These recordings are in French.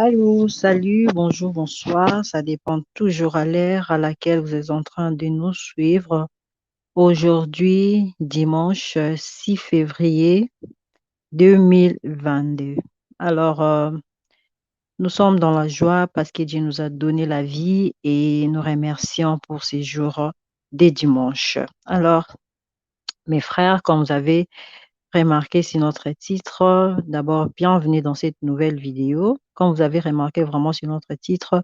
Allô, salut, bonjour, bonsoir. Ça dépend toujours à l'heure à laquelle vous êtes en train de nous suivre. Aujourd'hui, dimanche 6 février 2022. Alors, nous sommes dans la joie parce que Dieu nous a donné la vie et nous remercions pour ces jours des dimanches. Alors, mes frères, comme vous avez remarqué sur notre titre, d'abord, bienvenue dans cette nouvelle vidéo. Comme vous avez remarqué vraiment sur notre titre,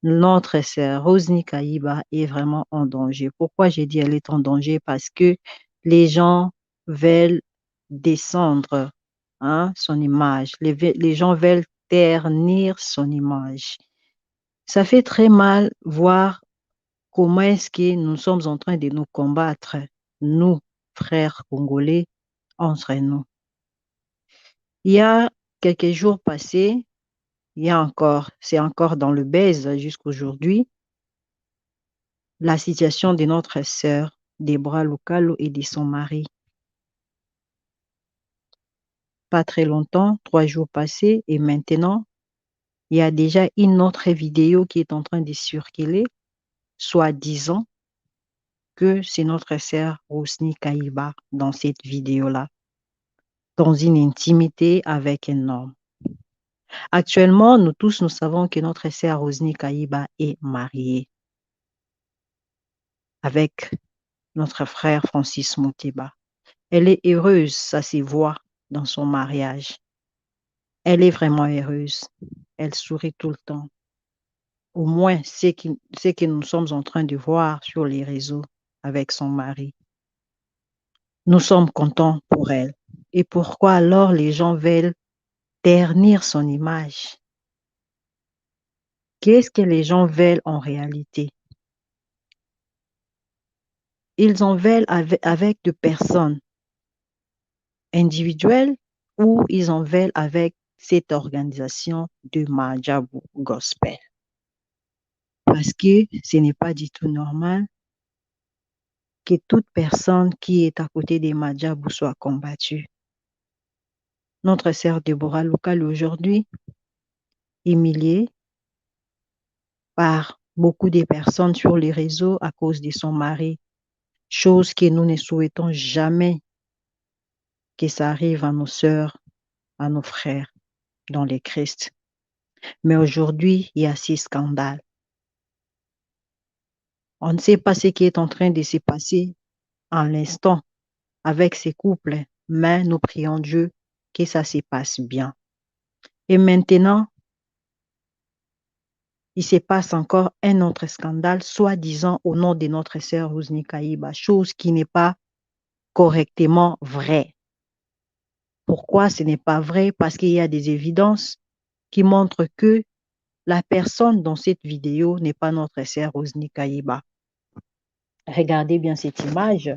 notre sœur Rosny Kayiba est vraiment en danger. Pourquoi j'ai dit elle est en danger? Parce que les gens veulent descendre, hein, son image. Les gens veulent ternir son image. Ça fait très mal voir comment est-ce que nous sommes en train de nous combattre, nous, frères congolais, entre nous. Il y a quelques jours passés, c'est encore dans le buzz jusqu'aujourd'hui, la situation de notre sœur Deborah Lukalo et de son mari. Pas très longtemps, 3 jours passés, et maintenant, il y a déjà une autre vidéo qui est en train de circuler, soit disant que c'est notre sœur Rosny Kayiba dans cette vidéo-là, dans une intimité avec un homme. Actuellement, nous tous, nous savons que notre sœur Rosny Kayiba est mariée avec notre frère Francis Moutiba. Elle est heureuse, ça se voit dans son mariage. Elle est vraiment heureuse. Elle sourit tout le temps. Au moins, c'est que nous sommes en train de voir sur les réseaux avec son mari. Nous sommes contents pour elle. Et pourquoi alors les gens veulent ternir son image? Qu'est-ce que les gens veulent en réalité? Ils en veulent avec de personnes individuelles ou ils en veulent avec cette organisation de Majabu Gospel. Parce que ce n'est pas du tout normal que toute personne qui est à côté des Madjabou soit combattue. Notre sœur Deborah Lukalo aujourd'hui, humiliée par beaucoup de personnes sur les réseaux à cause de son mari, chose que nous ne souhaitons jamais que ça arrive à nos sœurs, à nos frères dans les Christ. Mais aujourd'hui, il y a ces scandales. On ne sait pas ce qui est en train de se passer en l'instant avec ces couples, mais nous prions Dieu que ça se passe bien. Et maintenant, il se passe encore un autre scandale, soi-disant au nom de notre sœur Rosny Kayiba, chose qui n'est pas correctement vraie. Pourquoi ce n'est pas vrai? Parce qu'il y a des évidences qui montrent que la personne dans cette vidéo n'est pas notre sœur Rosny Kayiba. Regardez bien cette image.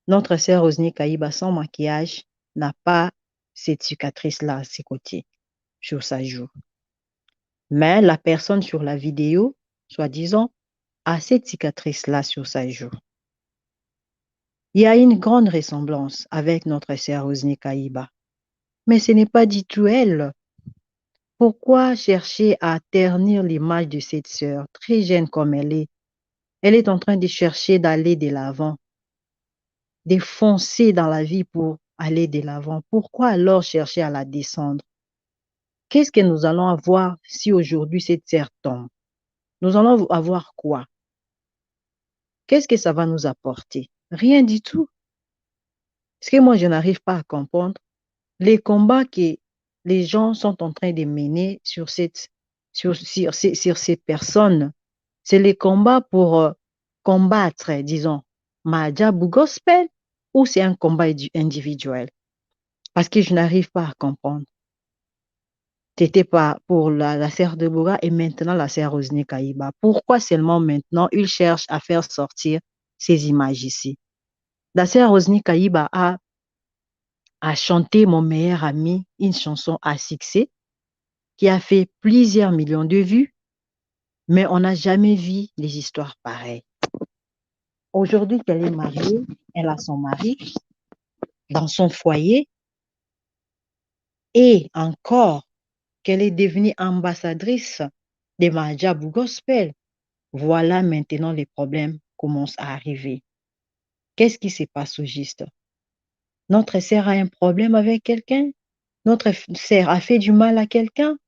Notre sœur Rosny Kayiba, sans maquillage, n'a pas cette cicatrice-là à ses côtés, sur sa joue. Mais la personne sur la vidéo, soi-disant, a cette cicatrice-là sur sa joue. Il y a une grande ressemblance avec notre sœur Rosny Kayiba. Mais ce n'est pas du tout elle. Pourquoi chercher à ternir l'image de cette sœur, très jeune comme elle est? Elle est en train de chercher d'aller de l'avant, de foncer dans la vie pour aller de l'avant. Pourquoi alors chercher à la descendre? Qu'est-ce que nous allons avoir si aujourd'hui cette sœur tombe? Nous allons avoir quoi? Qu'est-ce que ça va nous apporter? Rien du tout. Ce que moi, je n'arrive pas à comprendre, les combats que les gens sont en train de mener sur ces personnes, c'est les combats pour combattre, disons, Madjabou Gospel, ou c'est un combat individuel? Parce que je n'arrive pas à comprendre. C'était pas pour la sœur de Boga et maintenant la sœur Rosny Kayiba. Pourquoi seulement maintenant ils cherchent à faire sortir ces images ici? La sœur Rosny Kayiba a chanté Mon meilleur ami, une chanson à succès qui a fait plusieurs millions de vues, mais on n'a jamais vu des histoires pareilles. Aujourd'hui qu'elle est mariée, elle a son mari dans son foyer et encore qu'elle est devenue ambassadrice des Mahajabu Gospel. Voilà maintenant les problèmes commencent à arriver. Qu'est-ce qui se passe au juste? Notre sœur a un problème avec quelqu'un? Notre sœur a fait du mal à quelqu'un?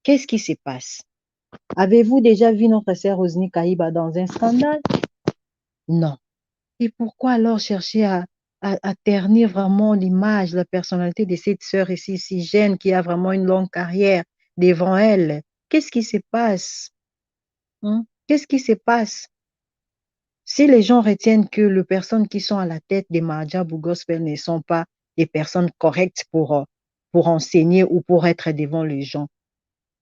Qu'est-ce qui se passe? Avez-vous déjà vu notre sœur Rosny Kaïba dans un scandale? Non. Et pourquoi alors chercher à ternir vraiment l'image, la personnalité de cette sœur ici, si jeune, qui a vraiment une longue carrière devant elle? Qu'est-ce qui se passe? Qu'est-ce qui se passe? Si les gens retiennent que les personnes qui sont à la tête des Mahajabu Gospel ne sont pas des personnes correctes pour enseigner ou pour être devant les gens,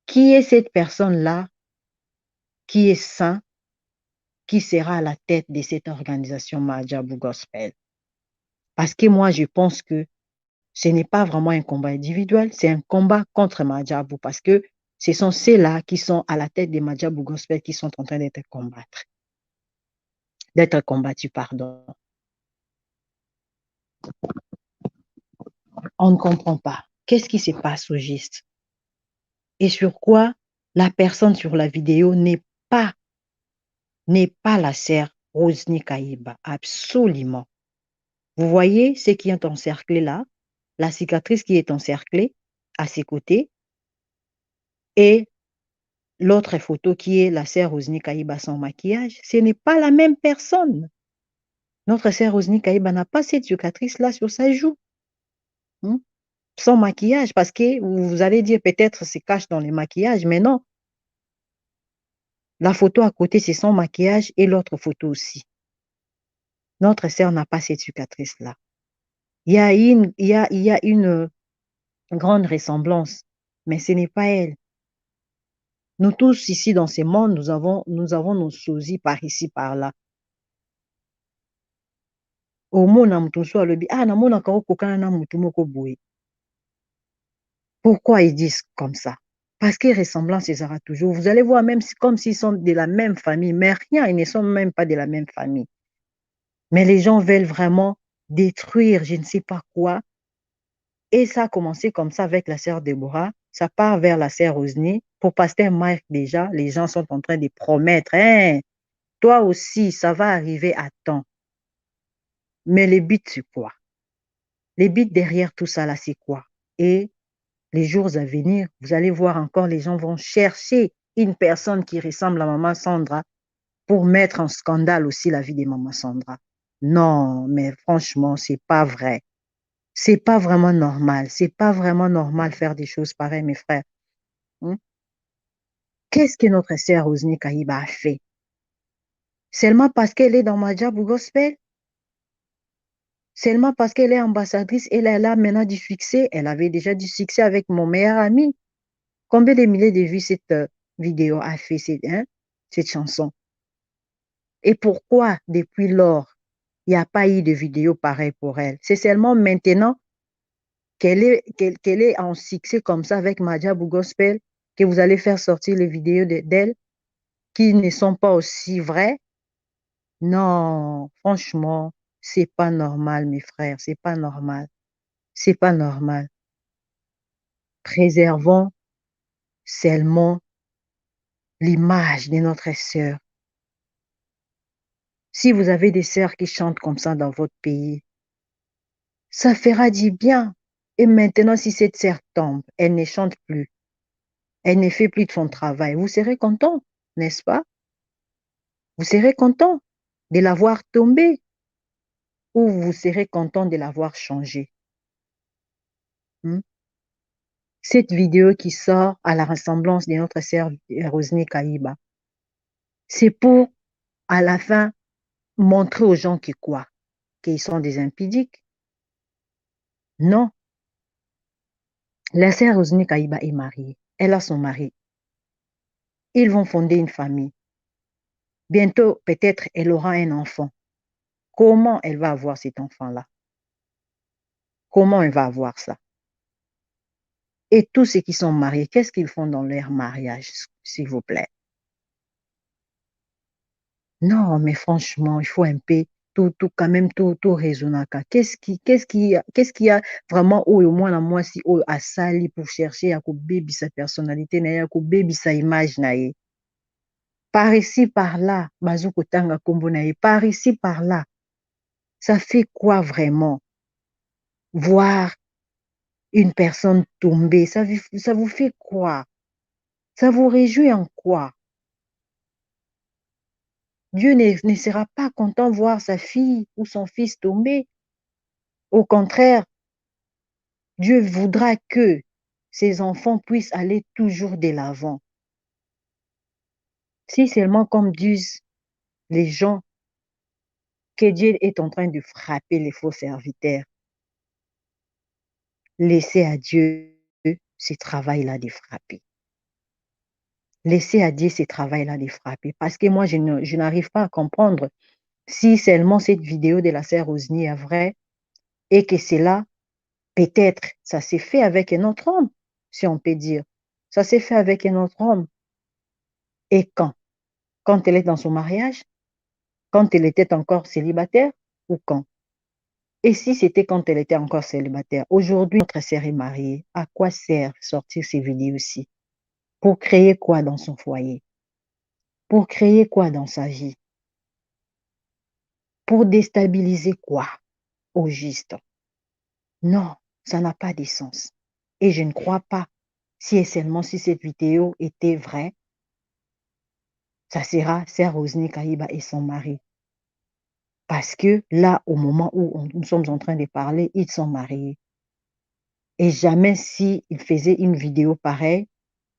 qui est cette personne-là qui est sain, qui sera à la tête de cette organisation Mahajabu Gospel? Parce que moi, je pense que ce n'est pas vraiment un combat individuel, c'est un combat contre Mahajabu, parce que ce sont ceux-là qui sont à la tête des Mahajabu Gospel qui sont en train d'être combattus, pardon. On ne comprend pas. Qu'est-ce qui se passe au juste? Et sur quoi la personne sur la vidéo pas, n'est pas la sœur Rosny Kaïba. Absolument. Vous voyez ce qui est encerclé là, la cicatrice qui est encerclée à ses côtés, et l'autre photo qui est la sœur Rosny Kaïba sans maquillage. Ce n'est pas la même personne. Notre sœur Rosny Kaïba n'a pas cette cicatrice-là sur sa joue. Sans maquillage, parce que vous allez dire peut-être se cache dans les maquillages, mais non. La photo à côté, c'est son maquillage et l'autre photo aussi. Notre sœur n'a pas cette cicatrice-là. Il y a une grande ressemblance, mais ce n'est pas elle. Nous tous ici dans ce monde, nous avons nos soucis par ici, par là. Pourquoi ils disent comme ça? Parce que ressemblance, ils aura toujours. Vous allez voir, même comme s'ils sont de la même famille, mais rien, ils ne sont même pas de la même famille. Mais les gens veulent vraiment détruire je ne sais pas quoi. Et ça a commencé comme ça avec la sœur Déborah. Ça part vers la sœur Rosny. Pour Pasteur Mike, déjà, les gens sont en train de promettre, hein, toi aussi, ça va arriver à temps. Mais le but, c'est quoi? Le but derrière tout ça, là, c'est quoi? Et les jours à venir, vous allez voir encore, les gens vont chercher une personne qui ressemble à Maman Sandra pour mettre en scandale aussi la vie de Maman Sandra. Non, mais franchement, c'est pas vrai. C'est pas vraiment normal. C'est pas vraiment normal faire des choses pareilles, mes frères. Qu'est-ce que notre sœur Rosny Kaïba a fait? Seulement parce qu'elle est dans Mahajabu Gospel? Seulement parce qu'elle est ambassadrice, elle a maintenant du succès. Elle avait déjà du succès avec mon meilleur ami. Combien de milliers de vues cette vidéo a fait, cette chanson? Et pourquoi, depuis lors, il n'y a pas eu de vidéo pareille pour elle? C'est seulement maintenant qu'elle est en succès comme ça avec Mahajabu Gospel que vous allez faire sortir les vidéos d'elle qui ne sont pas aussi vraies? Non, franchement, c'est pas normal, mes frères, c'est pas normal. C'est pas normal. Préservons seulement l'image de notre sœur. Si vous avez des sœurs qui chantent comme ça dans votre pays, ça fera du bien. Et maintenant, si cette sœur tombe, elle ne chante plus, elle ne fait plus de son travail, vous serez content, n'est-ce pas? Vous serez content de la voir tomber ou vous serez content de la voir changer. Cette vidéo qui sort à la ressemblance de notre sœur Rosny Kaïba, c'est pour, à la fin, montrer aux gens qui quoi? Qu'ils sont des impudiques? Non. La sœur Rosny Kaïba est mariée. Elle a son mari. Ils vont fonder une famille. Bientôt, peut-être, elle aura un enfant. Comment elle va avoir cet enfant-là? Comment elle va avoir ça? Et tous ceux qui sont mariés, qu'est-ce qu'ils font dans leur mariage, s'il vous plaît? Non, mais franchement, il faut un peu quand même tout raisonnaka. Qu'est-ce qui a vraiment au moins la moi si à sali pour chercher à baby sa personnalité na ya baby sa image na ye. Par ici par là, bazuko tanga kombo na ye. Par ici par là, ça fait quoi vraiment voir une personne tomber? Ça vous fait quoi? Ça vous réjouit en quoi? Dieu ne sera pas content de voir sa fille ou son fils tomber. Au contraire, Dieu voudra que ses enfants puissent aller toujours de l'avant. Si seulement, comme disent les gens, que Dieu est en train de frapper les faux serviteurs, laissez à Dieu ce travail-là de frapper. Laissez à Dieu ce travail-là de frapper. Parce que moi, je n'arrive pas à comprendre si seulement cette vidéo de la sœur Rosny est vraie et que cela, peut-être, ça s'est fait avec un autre homme, si on peut dire. Ça s'est fait avec un autre homme. Et quand? Quand elle est dans son mariage? Quand elle était encore célibataire? Ou quand? Et si c'était quand elle était encore célibataire? Aujourd'hui, notre sœur est mariée. À quoi sert sortir ces vidéos-ci? Pour créer quoi dans son foyer? Pour créer quoi dans sa vie? Pour déstabiliser quoi au juste? Non, ça n'a pas de sens. Et je ne crois pas, si et seulement si cette vidéo était vraie, ça sera sœur Rosny Kayiba et son mari. Parce que là, au moment où nous sommes en train de parler, ils sont mariés. Et jamais s'ils faisaient une vidéo pareille,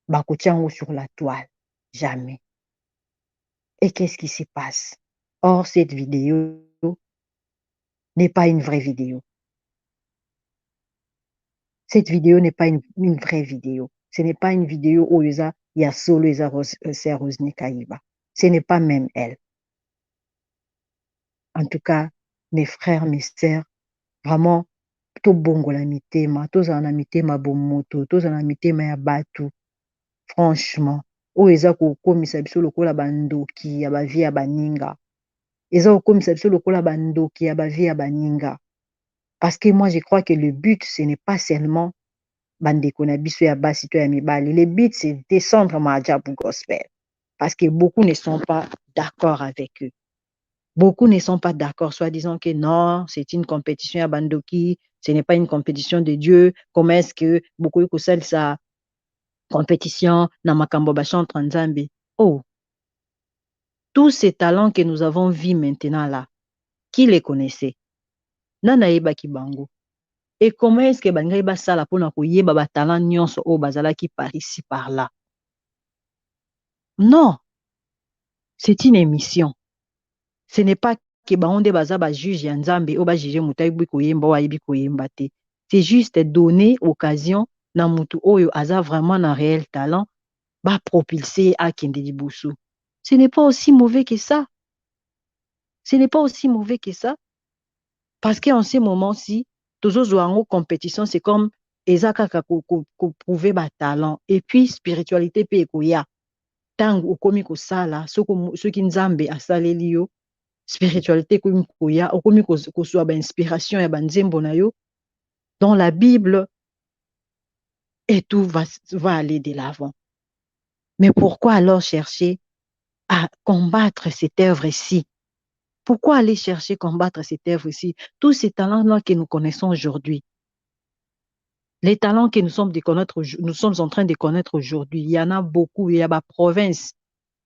Bakoutiango sur la toile. Jamais. Et qu'est-ce qui se passe? Or, cette vidéo n'est pas une vraie vidéo. Cette vidéo n'est pas une vraie vidéo. Ce n'est pas une vidéo où il y a solo Rosny Kayiba. Ce n'est pas même elle. En tout cas, mes frères, mes sœurs, vraiment, tobongola mitema, tozala na mitema bomoto, tozala na mitema ya bato. Franchement, oyo eza kokomisa biso lokola bandoki ya bavie ya baninga. Eza kokomisa biso lokola bandoki ya bavie ya baninga. Parce que moi, je crois que le but, ce n'est pas seulement bandeko na biso ya basi to ya mibali. Le but, c'est descendre Majabu Gospel. Parce que beaucoup ne sont pas d'accord avec eux. Beaucoup ne sont pas d'accord, soit disant que non, c'est une compétition à Bandoki, ce n'est pas une compétition de Dieu. Comment est-ce que beaucoup de ça compétition na makambo bachantre nzambe? Oh, tous ces talents que nous avons vus maintenant là, qui les connaissait? Nana yeba ki bango. Et comment est-ce que bangai basala pona koyeba ba talent nyonso o bazalaki par ici par là? Non, c'est une émission. Ce n'est pas que baonde baza ba juge ya nzambe o ba juge mutai bi koyemba wa yebi koyemba te. C'est juste donner occasion na mutu oyo aza vraiment un réel talent ba propulser à kende libusu. Ce n'est pas aussi mauvais que ça. Ce n'est pas aussi mauvais que ça. Parce qu'en ces moments-ci, toujours en compétition, c'est comme ezaka prouver ba talent. Et puis spiritualité pe ekoya. Tant okomi ko sala, ceux qui nzambe asaleli yo, spiritualité komi koya, okomi ko soa ba inspiration ya banzembo na yo dans la Bible et tout va aller de l'avant. Mais pourquoi alors chercher à combattre cette œuvre-ci? Pourquoi aller chercher combattre cette œuvre-ci? Tous ces talents-là que nous connaissons aujourd'hui, les talents que nous sommes en train de connaître aujourd'hui, il y en a beaucoup. Il y a des provinces,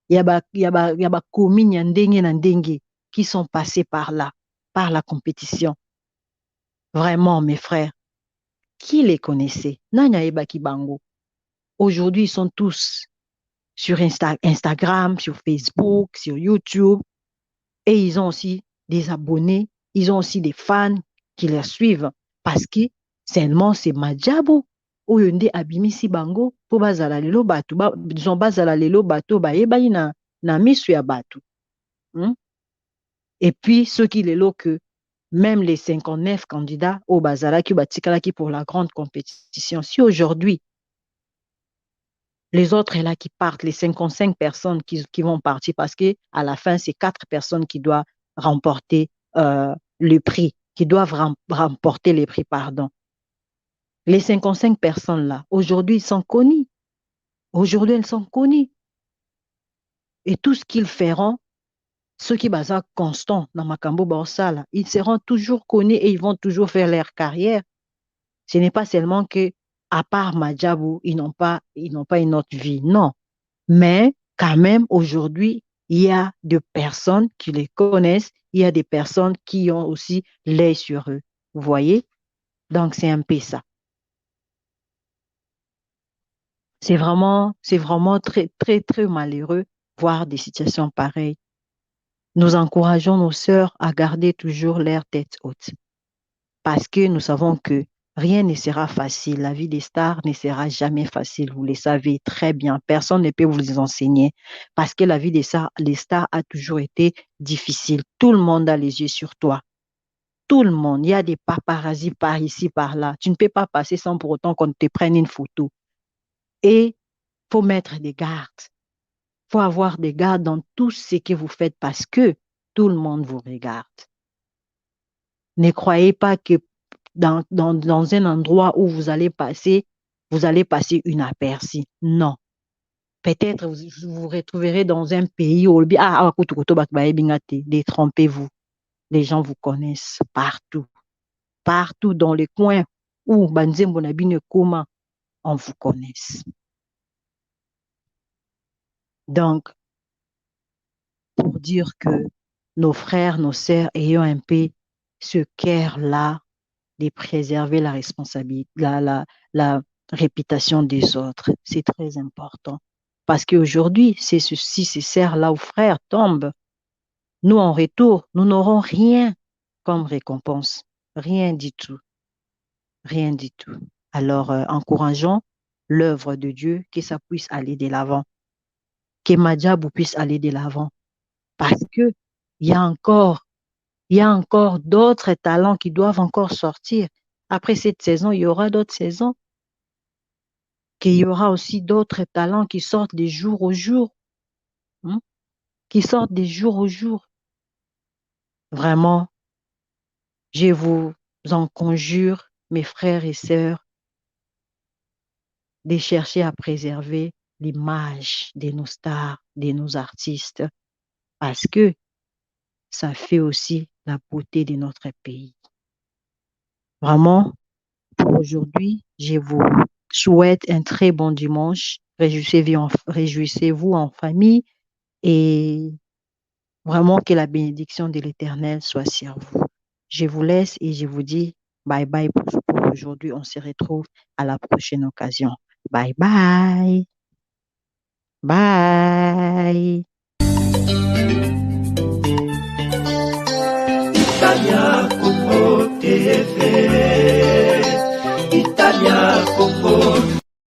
il y a des communes qui sont passées par là, par la compétition. Vraiment, mes frères, qui les connaissait? Nanya Eba Kibango. Aujourd'hui, ils sont tous sur Instagram, sur Facebook, sur YouTube. Et ils ont aussi des abonnés, ils ont aussi des fans qui les suivent. Parce que seulement c'est Majabu. Oyo nde abimisi bango po bazala lelo bato disons bazala lelo bato bayebani na misu ya bato. Et puis ceux qui lelo que même les 59 candidats au bazala qui batikalaki pour la grande compétition, si aujourd'hui les autres là qui partent, les 55 personnes qui vont partir, parce que à la fin c'est 4 personnes qui doivent remporter le prix, qui doivent remporter les prix, pardon. Les 55 personnes là, aujourd'hui, ils sont connus. Aujourd'hui, elles sont connues. Et tout ce qu'ils feront, ceux qui basent constant dans Makambo Borsala, ils seront toujours connus et ils vont toujours faire leur carrière. Ce n'est pas seulement que, à part Madjabou, ils n'ont pas une autre vie. Non. Mais quand même, aujourd'hui, il y a des personnes qui les connaissent, il y a des personnes qui ont aussi l'œil sur eux. Vous voyez? Donc, c'est un peu ça. C'est vraiment très, très, très malheureux voir des situations pareilles. Nous encourageons nos sœurs à garder toujours leur tête haute parce que nous savons que rien ne sera facile. La vie des stars ne sera jamais facile. Vous le savez très bien. Personne ne peut vous les enseigner parce que la vie des stars a toujours été difficile. Tout le monde a les yeux sur toi. Tout le monde. Il y a des paparazzis par ici, par là. Tu ne peux pas passer sans pour autant qu'on te prenne une photo. Et il faut mettre des gardes. Il faut avoir des gardes dans tout ce que vous faites parce que tout le monde vous regarde. Ne croyez pas que dans un endroit où vous allez passer inaperçu. Non. Peut-être vous vous retrouverez dans un pays où détrompez-vous. Les gens vous connaissent partout. Partout dans les coins où Banzembo Nabine Koma, on vous connaisse. Donc, pour dire que nos frères, nos sœurs ayant un peu ce cœur-là de préserver la responsabilité, la réputation des autres. C'est très important. Parce qu'aujourd'hui, si ces sœurs-là ou frères tombent, nous, en retour, nous n'aurons rien comme récompense. Rien du tout. Rien du tout. Alors, encourageons l'œuvre de Dieu, que ça puisse aller de l'avant, que Madjabou puisse aller de l'avant. Parce que il y a encore il y a encore d'autres talents qui doivent encore sortir. Après cette saison, il y aura d'autres saisons, qu'il y aura aussi d'autres talents qui sortent des jours au jour, hein, qui sortent des jours au jour. Vraiment, je vous en conjure, mes frères et sœurs, de chercher à préserver l'image de nos stars, de nos artistes, parce que ça fait aussi la beauté de notre pays. Vraiment, pour aujourd'hui, je vous souhaite un très bon dimanche. Réjouissez-vous en famille et vraiment que la bénédiction de l'Éternel soit sur vous. Je vous laisse et je vous dis bye bye pour aujourd'hui. On se retrouve à la prochaine occasion. Bye bye. Bye. Italia Congo TV, Italia Congo.